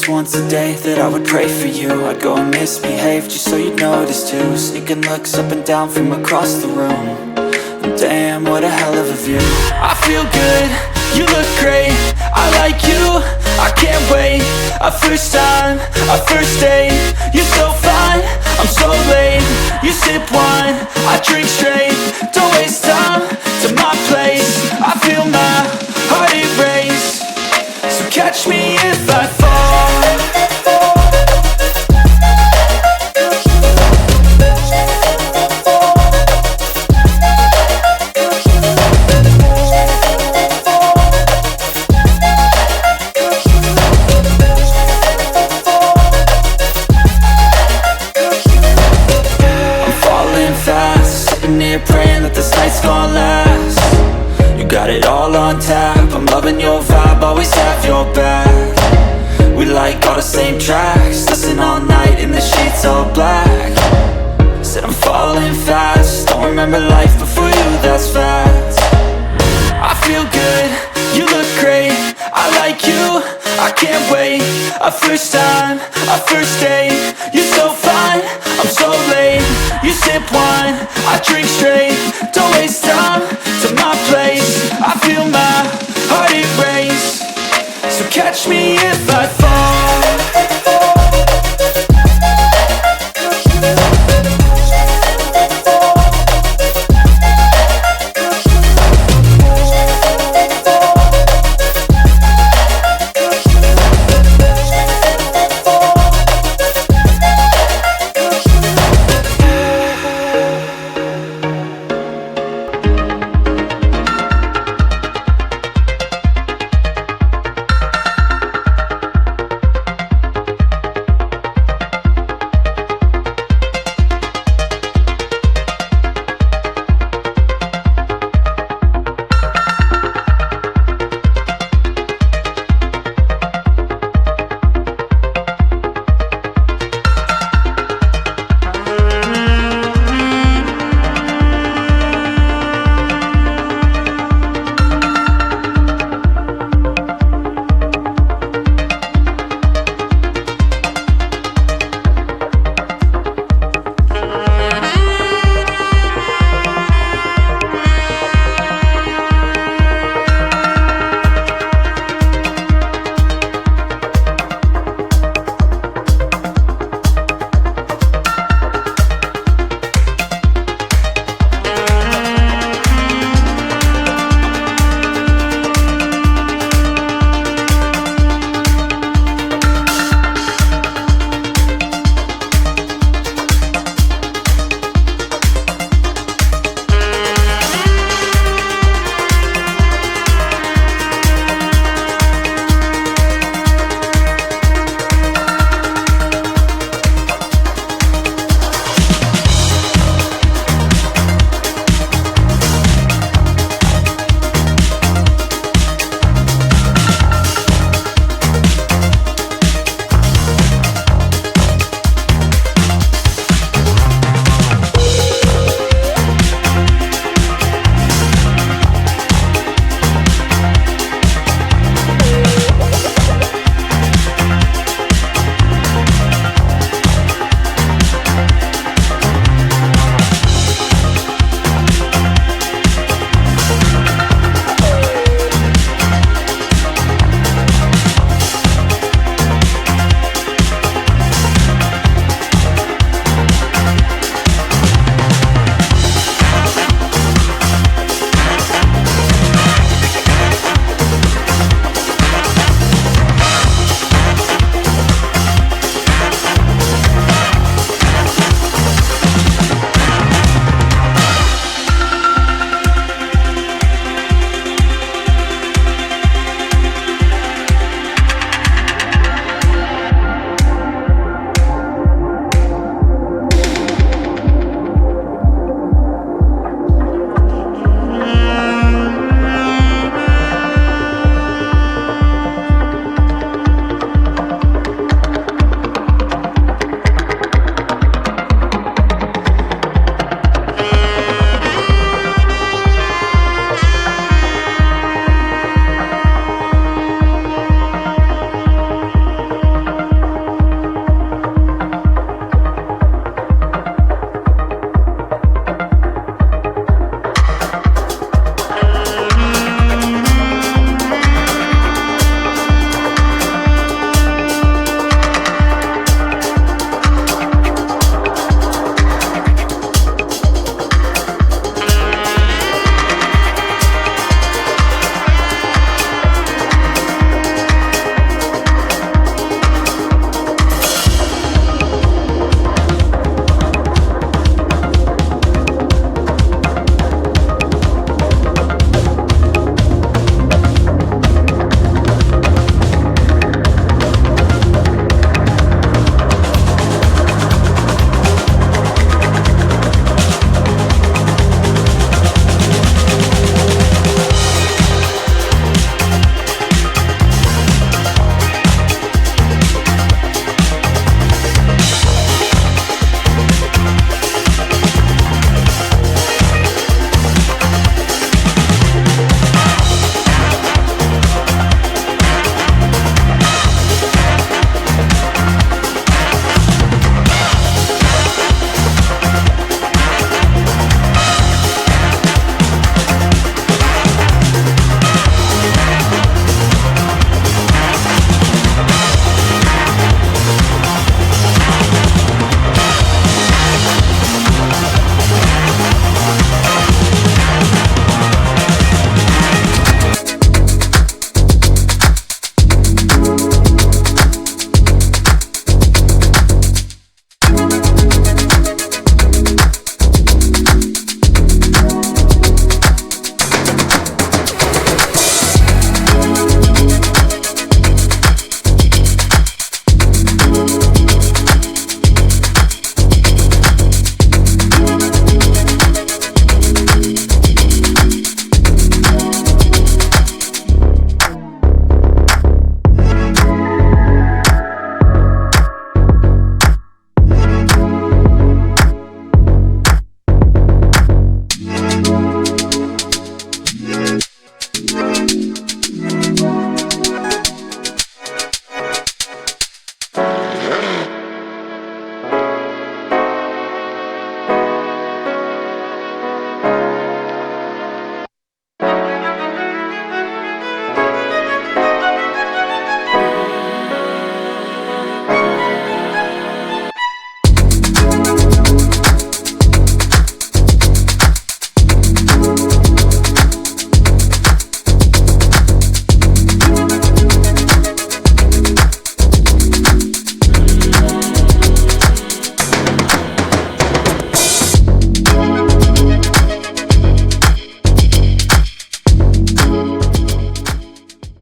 least once a day that I would pray for you. I'd go and misbehave just so you'd notice too. Sneaking looks up and down from across the room. And damn, what a hell of a view. I feel good, you look great, I like you, I can't wait. A first time, a first date, you're so fine, I'm so late. You sip wine, I drink straight, don't waste time to my place. I feel my heart erase, so catch me if I fall. Praying that this night's gonna last. You got it all on tap, I'm loving your vibe, always have your back. We like all the same tracks, listen all night in the sheets all black. Said I'm falling fast, don't remember life before you, that's fact. I feel good, you look great, I like you, I can't wait. A first time, a first date, you're so fine, I'm so late. You sip wine, I drink straight, don't waste time to my place. I feel my heart erase, so catch me if I fall.